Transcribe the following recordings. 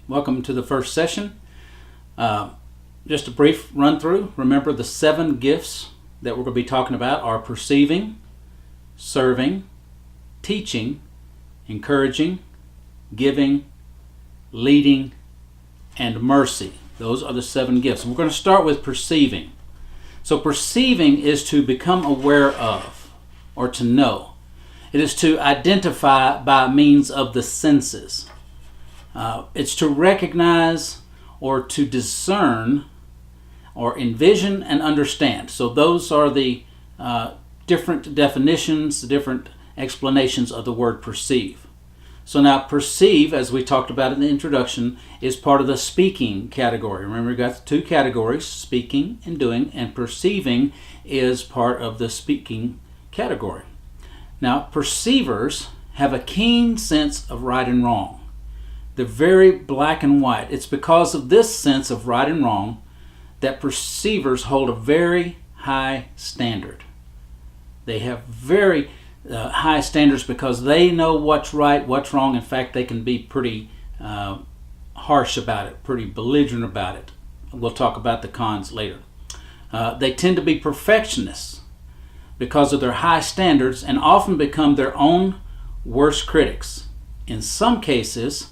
Welcome to the first session. Just a brief run through. Remember, the 7 gifts that we're going to be talking about are perceiving, serving, teaching, encouraging, giving, leading, and mercy. Those are the 7 gifts. We're going to start with perceiving. So perceiving is to become aware of or to know. It is to identify by means of the senses. It's to recognize or to discern or envision and understand. So those are the different definitions, the different explanations of the word perceive. So now perceive, as we talked about in the introduction, is part of the speaking category. Remember, we've got 2 categories, speaking and doing, and perceiving is part of the speaking category. Now, perceivers have a keen sense of right and wrong. They're very black and white. It's because of this sense of right and wrong that perceivers hold a very high standard. They have very high standards because they know what's right, what's wrong. In fact, they can be pretty harsh about it, pretty belligerent about it. We'll talk about the cons later. They tend to be perfectionists because of their high standards and often become their own worst critics. In some cases,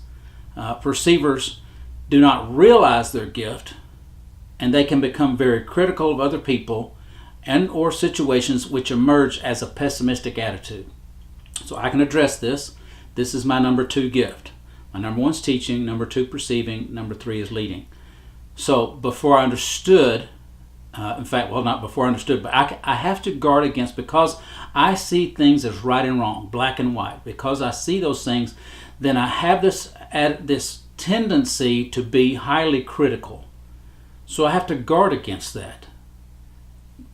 perceivers do not realize their gift, and they can become very critical of other people and or situations which emerge as a pessimistic attitude. So I can address this. This is my number 2 gift. My number 1 is teaching, number 2 perceiving, number 3 is leading. So before I understood, not before I understood, but I have to guard against, because I see things as right and wrong, black and white. Because I see those things, then I have this tendency to be highly critical. So I have to guard against that.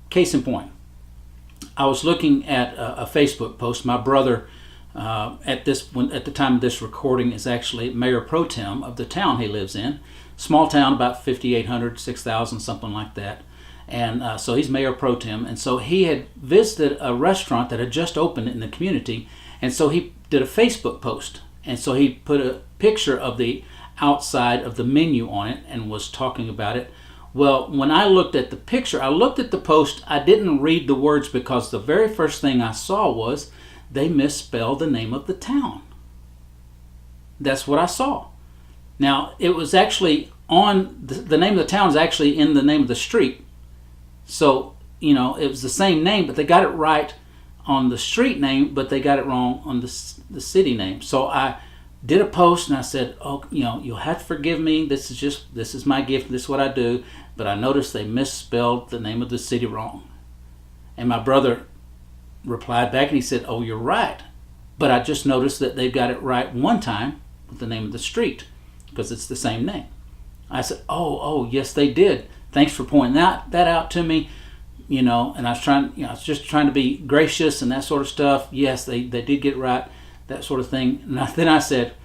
Case in point, I was looking at a Facebook post. My brother, at the time of this recording, is actually mayor pro tem of the town he lives in. Small town, about 5,800, 6,000, something like that. And so he's mayor pro tem. And so he had visited a restaurant that had just opened in the community. And so he did a Facebook post. And so he put a picture of the outside of the menu on it and was talking about it. Well, when I looked at the picture, I looked at the post, I didn't read the words because the very first thing I saw was they misspelled the name of the town. That's what I saw. Now, it was actually on, the name of the town is actually in the name of the street. So, it was the same name, but they got it right on the street name, but they got it wrong on the city name. So I did a post and I said, you'll have to forgive me. This is my gift. This is what I do. But I noticed they misspelled the name of the city wrong. And my brother replied back and he said, oh, you're right. But I just noticed that they got it right one time with the name of the street because it's the same name. I said, oh, yes, they did. Thanks for pointing that out to me. And I was just trying to be gracious and that sort of stuff. Yes, they did get it right, that sort of thing. And then I said,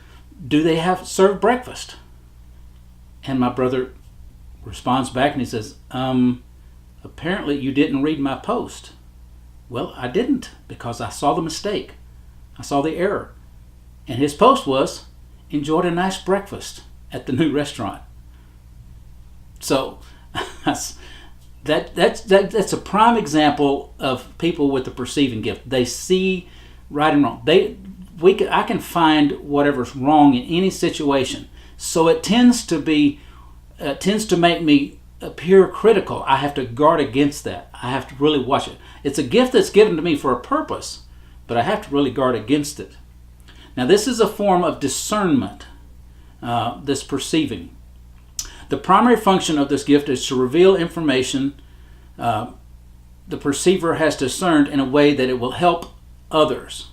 do they serve breakfast? And my brother responds back and he says, apparently you didn't read my post. Well, I didn't, because I saw the mistake. I saw the error. And his post was, enjoyed a nice breakfast at the new restaurant. So that's a prime example of people with the perceiving gift. They see right and wrong. I can find whatever's wrong in any situation. So it tends to make me appear critical. I have to guard against that. I have to really watch it. It's a gift that's given to me for a purpose, but I have to really guard against it. Now, this is a form of discernment, this perceiving. The primary function of this gift is to reveal information the perceiver has discerned in a way that it will help others.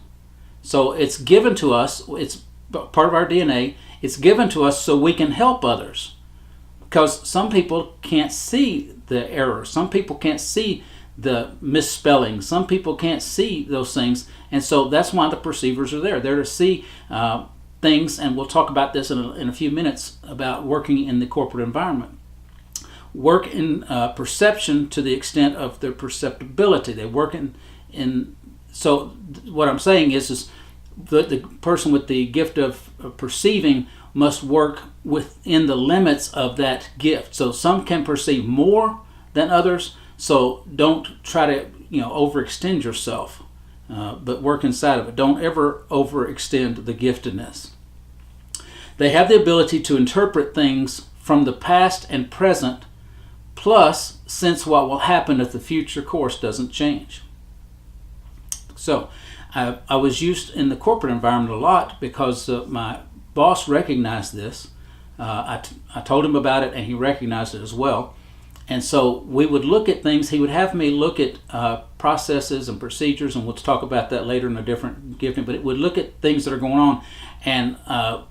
So it's given to us, it's part of our DNA, it's given to us so we can help others. Because some people can't see the error, some people can't see the misspelling, some people can't see those things, and so that's why the perceivers are there. They're to see things, and we'll talk about this in a few minutes about working in the corporate environment. Work in perception to the extent of their perceptibility. They work in so what I'm saying is the person with the gift of perceiving must work within the limits of that gift. So some can perceive more than others. So don't try to overextend yourself, but work inside of it. Don't ever overextend the giftedness. They have the ability to interpret things from the past and present, plus sense what will happen if the future course doesn't change. So I was used in the corporate environment a lot because my boss recognized this. I told him about it, and he recognized it as well. And so we would look at things. He would have me look at processes and procedures, and we'll talk about that later in a different gifting, but it would look at things that are going on, and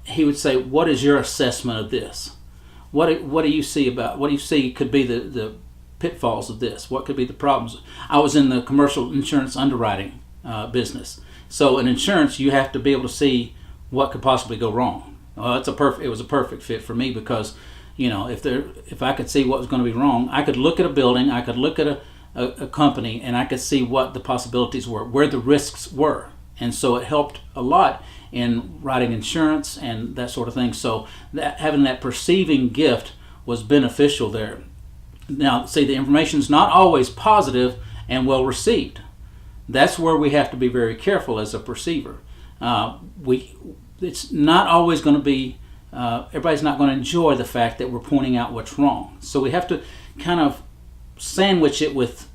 he would say, what is your assessment of this? What do you see could be the pitfalls of this? What could be the problems? I was in the commercial insurance underwriting business. So in insurance, you have to be able to see what could possibly go wrong. It was a perfect fit for me because, if I could see what was going to be wrong, I could look at a building, I could look at a company, and I could see what the possibilities were, where the risks were. And so it helped a lot in writing insurance and that sort of thing. So having that perceiving gift was beneficial there. Now, see, the information is not always positive and well received. That's where we have to be very careful as a perceiver. It's not always going to be, everybody's not going to enjoy the fact that we're pointing out what's wrong. So we have to kind of sandwich it with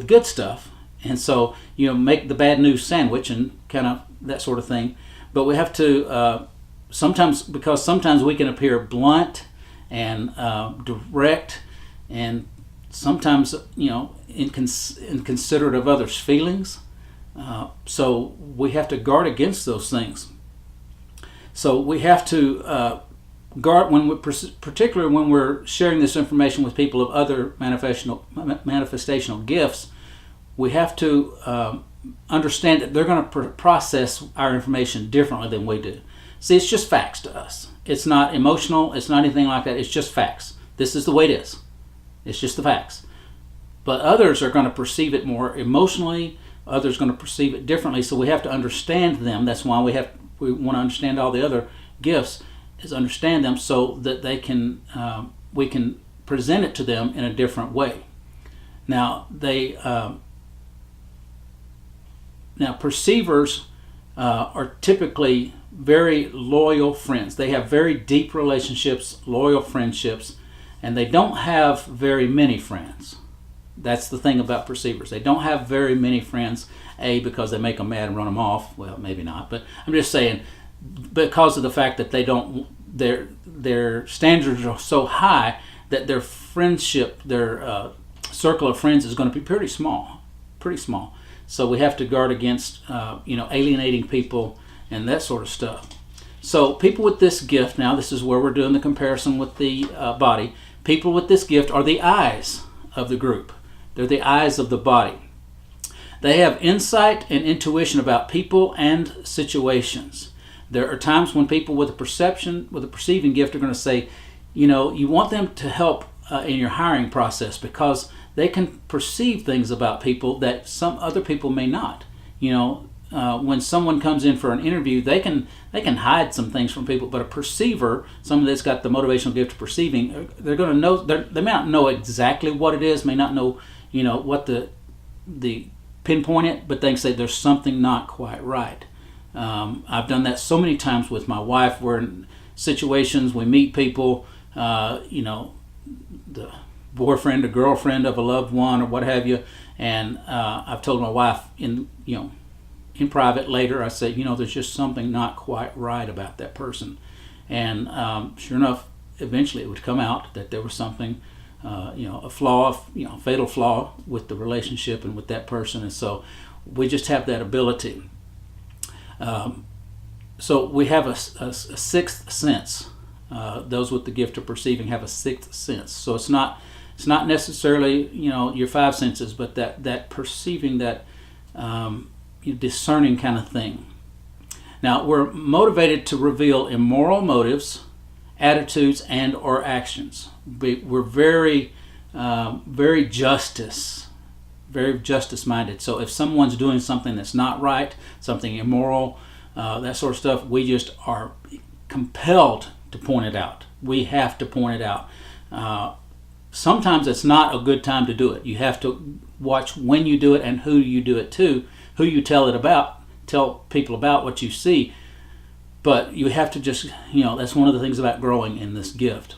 good stuff. And so, make the bad news sandwich and kind of that sort of thing. But we have to, sometimes we can appear blunt and direct, and sometimes, inconsiderate of others' feelings. So we have to guard against those things. So we have to guard particularly when we're sharing this information with people of other manifestational gifts. We have to understand that they're going to process our information differently than we do. See, it's just facts to us. It's not emotional. It's not anything like that. It's just facts. This is the way it is. It's just the facts. But others are going to perceive it more emotionally. Others are going to perceive it differently. So we have to understand them. That's why we want to understand all the other gifts, is understand them so that we can present it to them in a different way. Now perceivers are typically very loyal friends. They have very deep relationships, loyal friendships, and they don't have very many friends. That's the thing about perceivers. They don't have very many friends, because they make them mad and run them off. Well, maybe not, but I'm just saying, because of the fact that their standards are so high that their friendship, their circle of friends is going to be pretty small. So we have to guard against, alienating people and that sort of stuff. So people with this gift, now this is where we're doing the comparison with the body. People with this gift are the eyes of the group. They're the eyes of the body. They have insight and intuition about people and situations. There are times when people with a perceiving gift are going to say, you want them to help in your hiring process because they can perceive things about people that some other people may not. When someone comes in for an interview, they can hide some things from people, but a perceiver, someone that's got the motivational gift of perceiving, they're going to know. They may not know exactly what it is, may not know, what the pinpoint it, but they can say there's something not quite right. I've done that so many times with my wife. We're in situations, we meet people, the boyfriend or girlfriend of a loved one or what have you, and I've told my wife in private later, I said, there's just something not quite right about that person. And sure enough, eventually it would come out that there was something, a flaw, fatal flaw with the relationship and with that person. And so we just have that ability. So we have a sixth sense. Those with the gift of perceiving have a sixth sense. So it's not necessarily, your five senses, but that perceiving, that discerning kind of thing. Now, we're motivated to reveal immoral motives, attitudes, and or actions. We're very justice minded. So if someone's doing something that's not right, something immoral, that sort of stuff, we just are compelled to point it out. We have to point it out. Sometimes it's not a good time to do it. You have to watch when you do it and who you do it to, who you tell people about what you see. But you have to just, that's one of the things about growing in this gift.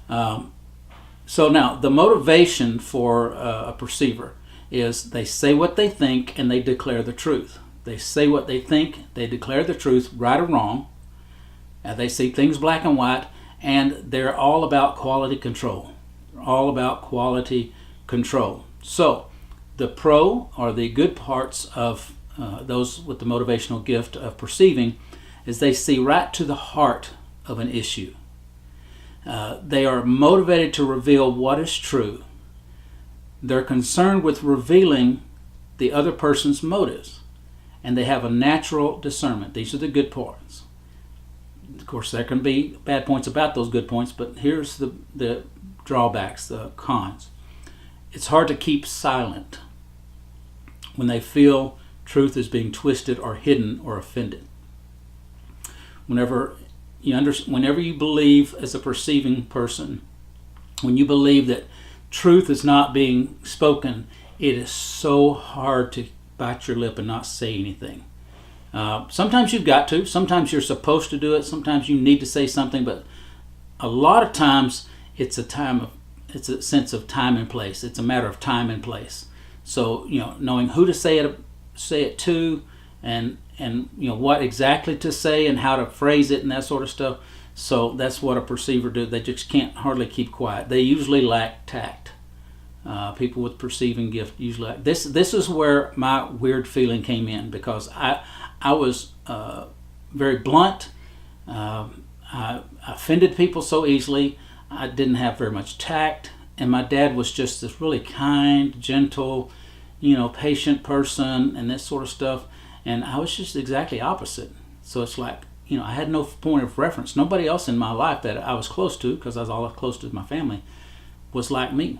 So now, the motivation for a perceiver is they say what they think and they declare the truth. They say what they think, they declare the truth, right or wrong. They see things black and white, and they're all about quality control. All about quality control. So, the pro, or the good parts of those with the motivational gift of perceiving, is they see right to the heart of an issue. They are motivated to reveal what is true. They're concerned with revealing the other person's motives, and they have a natural discernment. These are the good parts. Of course, there can be bad points about those good points, but here's the drawbacks, the cons. It's hard to keep silent when they feel truth is being twisted or hidden or offended. Whenever you believe, as a perceiving person, when you believe that truth is not being spoken, it is so hard to bite your lip and not say anything. Sometimes you've got to. Sometimes you're supposed to do it. Sometimes you need to say something. But a lot of times it's a sense of time and place. It's a matter of time and place. So knowing who to say it to, and what exactly to say and how to phrase it and that sort of stuff. So that's what a perceiver do. They just can't hardly keep quiet. They usually lack tact. People with perceiving gift usually lack. This is where my weird feeling came in, because I was very blunt. I offended people so easily. I didn't have very much tact, and my dad was just this really kind, gentle, patient person and this sort of stuff. And I was just exactly opposite. So it's like, I had no point of reference. Nobody else in my life that I was close to, because I was all close to my family, was like me.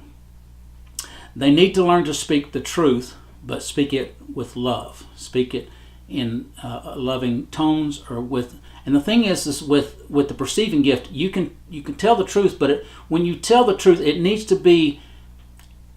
They need to learn to speak the truth, but speak it with love. Speak it in loving tones, and the thing is with the perceiving gift, you can tell the truth, but when you tell the truth, it needs to be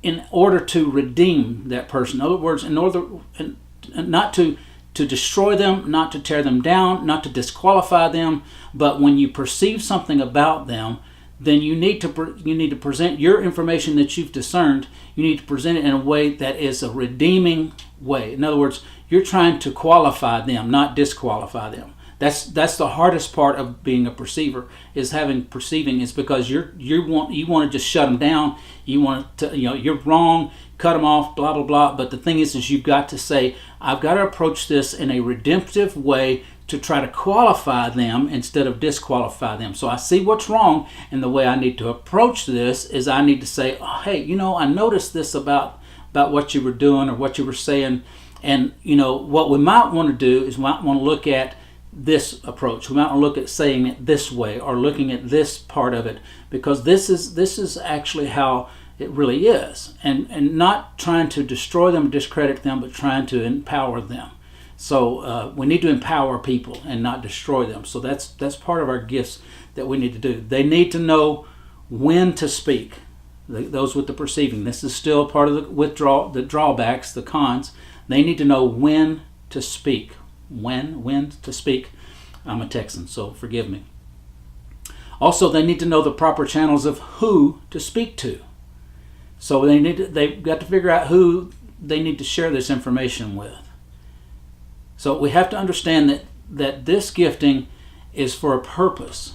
in order to redeem that person. In other words, not to destroy them, not to tear them down, not to disqualify them, but when you perceive something about them, then you need to present your information that you've discerned. You need to present it in a way that is a redeeming way. In other words, you're trying to qualify them, not disqualify them. That's the hardest part of being a perceiver, is having perceiving, is because you want to just shut them down. You want to, you're wrong, cut them off, blah blah blah. But the thing is you've got to say, I've got to approach this in a redemptive way to try to qualify them instead of disqualify them. So I see what's wrong, and the way I need to approach this is I need to say, oh, hey, I noticed this about what you were doing or what you were saying, and what we might want to do is we might want to look at this approach. We might want to look at saying it this way, or looking at this part of it, because this is actually how it really is, and not trying to destroy them, discredit them, but trying to empower them. So we need to empower people and not destroy them. So that's part of our gifts that we need to do. They need to know when to speak. Those with the perceiving. This is still part of the drawbacks, the cons. They need to know when to speak. When to speak. I'm a Texan, so forgive me. Also, they need to know the proper channels of who to speak to. So they've got to figure out who they need to share this information with. So we have to understand that this gifting is for a purpose.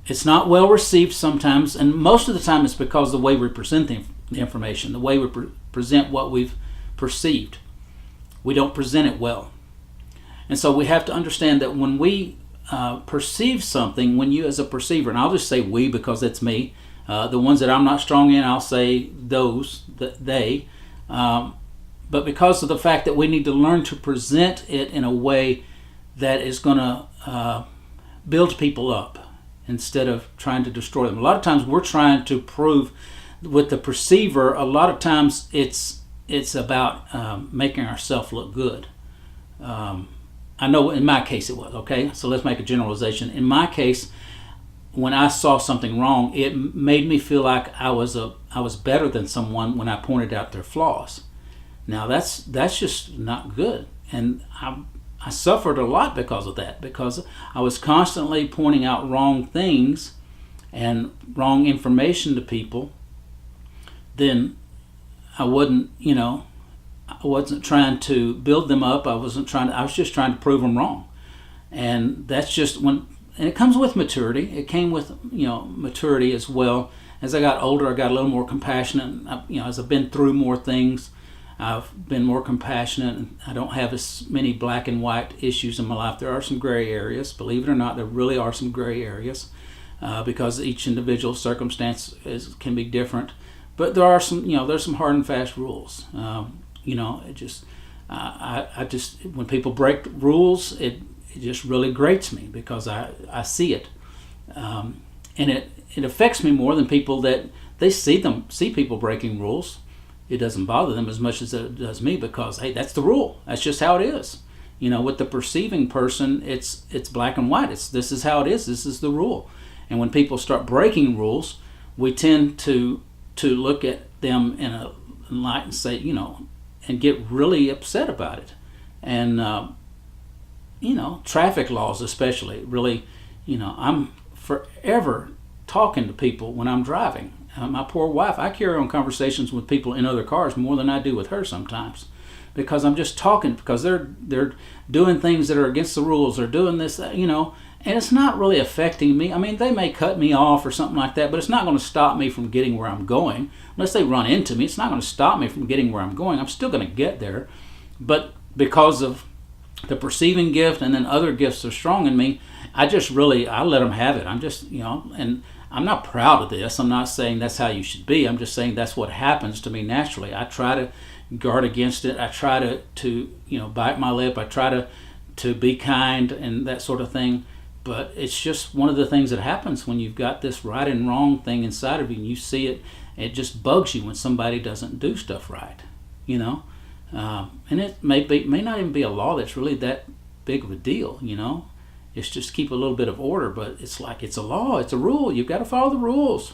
It's not well received sometimes, and most of the time it's because of the way we present the information, the way we present what we've perceived. We don't present it well. And so we have to understand that when we perceive something, when you as a perceiver, and I'll just say we because it's me, the ones that I'm not strong in, I'll say those, they. But because of the fact that we need to learn to present it in a way that is going to build people up instead of trying to destroy them. A lot of times we're trying to prove with the perceiver, a lot of times it's about making ourselves look good. I know in my case it was, okay? So let's make a generalization. In my case, when I saw something wrong, it made me feel like I was better than someone when I pointed out their flaws. Now that's just not good, and I suffered a lot because of that, because I was constantly pointing out wrong things and wrong information to people. Then I wasn't trying to build them up. I was just trying to prove them wrong. And that's just and it comes with maturity. It came with, maturity as well. As I got older, I got a little more compassionate. As I've been through more things, I've been more compassionate, and I don't have as many black and white issues in my life. There are some gray areas. Believe it or not, there really are some gray areas, because each individual circumstance can be different. But there are some, there's some hard and fast rules. It just, I just, when people break rules, it just really grates me, because I see it, and it affects me more than people that they see people breaking rules. It doesn't bother them as much as it does me, because hey, that's the rule. That's just how it is. With the perceiving person, it's black and white. This is how it is. This is the rule. And when people start breaking rules, we tend to look at them in a light and say, and get really upset about it. And traffic laws especially, really, I'm forever talking to people when I'm driving. My poor wife, I carry on conversations with people in other cars more than I do with her sometimes, because I'm just talking, because they're doing things that are against the rules. They're doing this, and it's not really affecting me. I mean, they may cut me off or something like that, but it's not going to stop me from getting where I'm going. Unless they run into me, it's not going to stop me from getting where I'm going. I'm still going to get there. But because of the perceiving gift, and then other gifts are strong in me, I let them have it. I'm just, and I'm not proud of this. I'm not saying that's how you should be. I'm just saying that's what happens to me naturally. I try to guard against it. I try to bite my lip. I try to be kind and that sort of thing. But it's just one of the things that happens when you've got this right and wrong thing inside of you, and you see it. It just bugs you when somebody doesn't do stuff right, and it may not even be a law that's really that big of a deal, It's just keep a little bit of order, but it's like it's a law, it's a rule. You've got to follow the rules,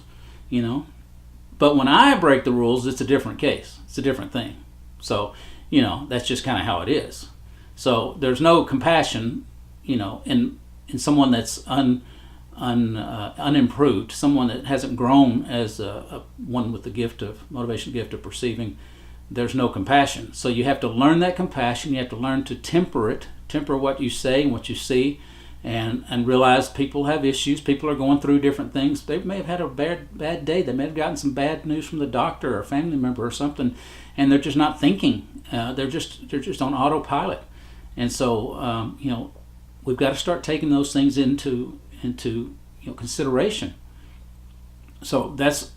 But when I break the rules, it's a different case. It's a different thing. So, that's just kind of how it is. So there's no compassion, in someone that's unimproved, someone that hasn't grown as one with the motivation gift of perceiving. There's no compassion. So you have to learn that compassion. You have to learn to temper what you say and what you see, and realize people have issues. People are going through different things. They may have had a bad day. They may have gotten some bad news from the doctor or a family member or something, and they're just not thinking. They're just on autopilot. And so we've got to start taking those things into consideration. So that's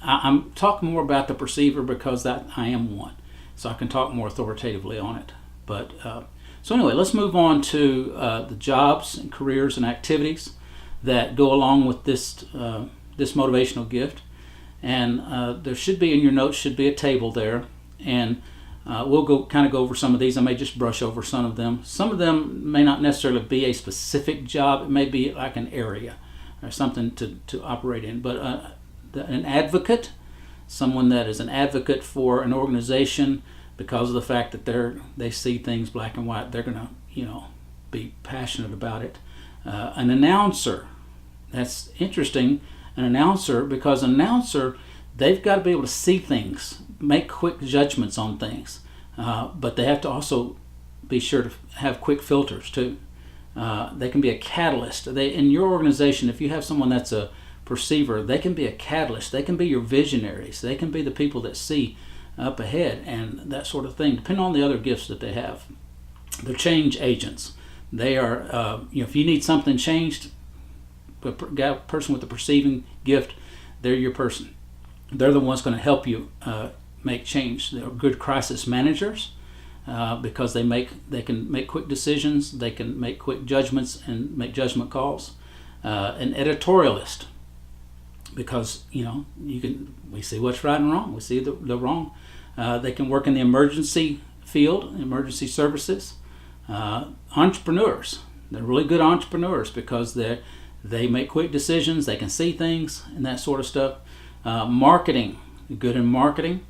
I'm talking more about the perceiver because I am one, so I can talk more authoritatively on it. But so anyway, let's move on to the jobs and careers and activities that go along with this motivational gift. And there should be in your notes should be a table there, and we'll go over some of these. I may just brush over some of them. Some of them may not necessarily be a specific job. It may be like an area or something to operate in. But an advocate, someone that is an advocate for an organization because of the fact that they see things black and white, they're going to be passionate about it. An announcer, that's interesting. An announcer, because an announcer, they've got to be able to see things, make quick judgments on things, but they have to also be sure to have quick filters too. They can be a catalyst. In your organization, if you have someone that's a perceiver, they can be a catalyst. They can be your visionaries. They can be the people that see up ahead and that sort of thing, depending on the other gifts that they have. They're change agents. They are, if you need something changed, a person with a perceiving gift, they're your person. They're the ones going to help you make change. They're good crisis managers because they can make quick decisions. They can make quick judgments and make judgment calls. An editorialist, because we see what's right and wrong. We see the wrong. They can work in the emergency field, emergency services. Entrepreneurs, they're really good entrepreneurs because they make quick decisions, they can see things and that sort of stuff. Marketing, good in marketing.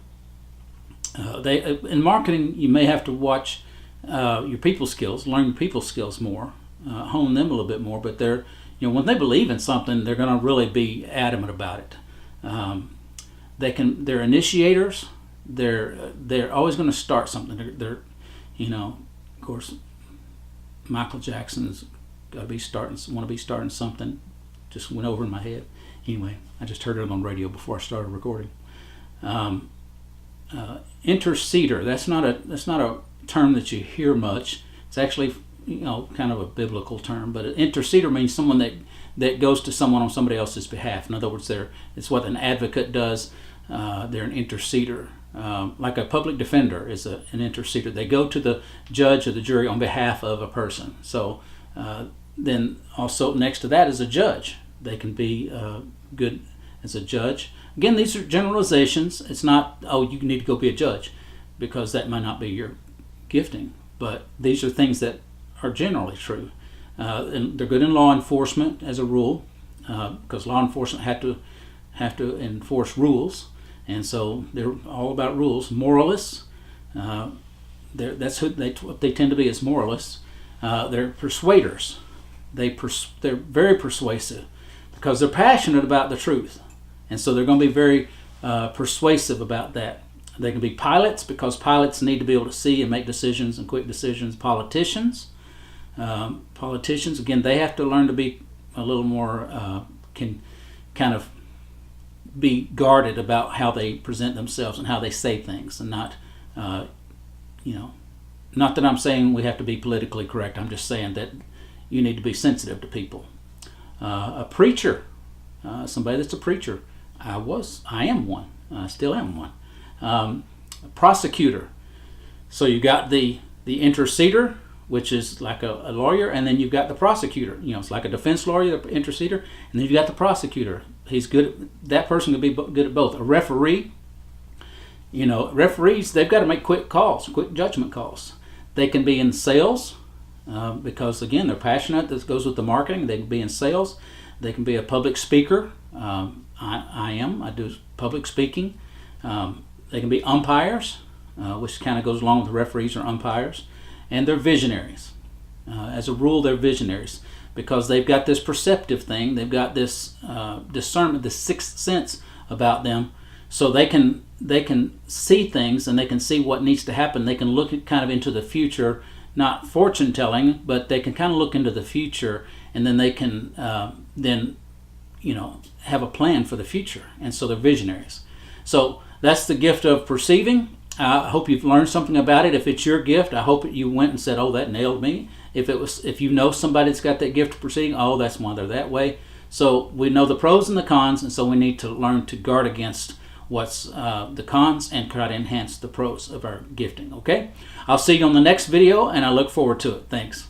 In marketing, you may have to watch your people skills, learn your people skills more, hone them a little bit more. But when they believe in something, they're going to really be adamant about it. They're initiators. They're always going to start something. They're of course, Michael Jackson's got to be want to be starting something. Just went over in my head. Anyway, I just heard it on radio before I started recording. Interceder. That's not a term that you hear much. It's actually kind of a biblical term, but an interceder means someone that goes to someone on somebody else's behalf. In other words, it's what an advocate does. They're an interceder. Like a public defender is an interceder. They go to the judge or the jury on behalf of a person. So then also next to that is a judge. They can be good as a judge. Again, these are generalizations. It's not, you need to go be a judge, because that might not be your gifting. But these are things that are generally true. And they're good in law enforcement as a rule, because law enforcement have to enforce rules. And so they're all about rules. Moralists, that's what they tend to be as moralists. They're persuaders. They're very persuasive because they're passionate about the truth. And so they're going to be very persuasive about that. They can be pilots because pilots need to be able to see and make decisions and quick decisions. Politicians, again, they have to learn to be a little more, can kind of be guarded about how they present themselves and how they say things, and not that I'm saying we have to be politically correct. I'm just saying that you need to be sensitive to people. A preacher, somebody that's a preacher. I am one. I still am one. A prosecutor. So you got the interceder, which is like a lawyer, and then you've got the prosecutor. It's like a defense lawyer, the interceder, and then you've got the prosecutor. He's good. That person can be good at both. A referee. Referees, they've got to make quick judgment calls. They can be in sales because, again, they're passionate. This goes with the marketing. They can be in sales. They can be a public speaker. I do public speaking. They can be umpires, which kind of goes along with the referees or umpires. And they're visionaries. As a rule, they're visionaries because they've got this perceptive thing. They've got this discernment, this sixth sense about them. So they can see things and they can see what needs to happen. They can look kind of into the future, not fortune telling, but they can kind of look into the future, and then they can have a plan for the future. And so they're visionaries. So that's the gift of perceiving. I hope you've learned something about it. If it's your gift, I hope you went and said, "Oh, that nailed me." If you know somebody that's got that gift of perceiving, "Oh, that's why they're that way." So we know the pros and the cons, and so we need to learn to guard against what's the cons and try to enhance the pros of our gifting. Okay? I'll see you on the next video, and I look forward to it. Thanks.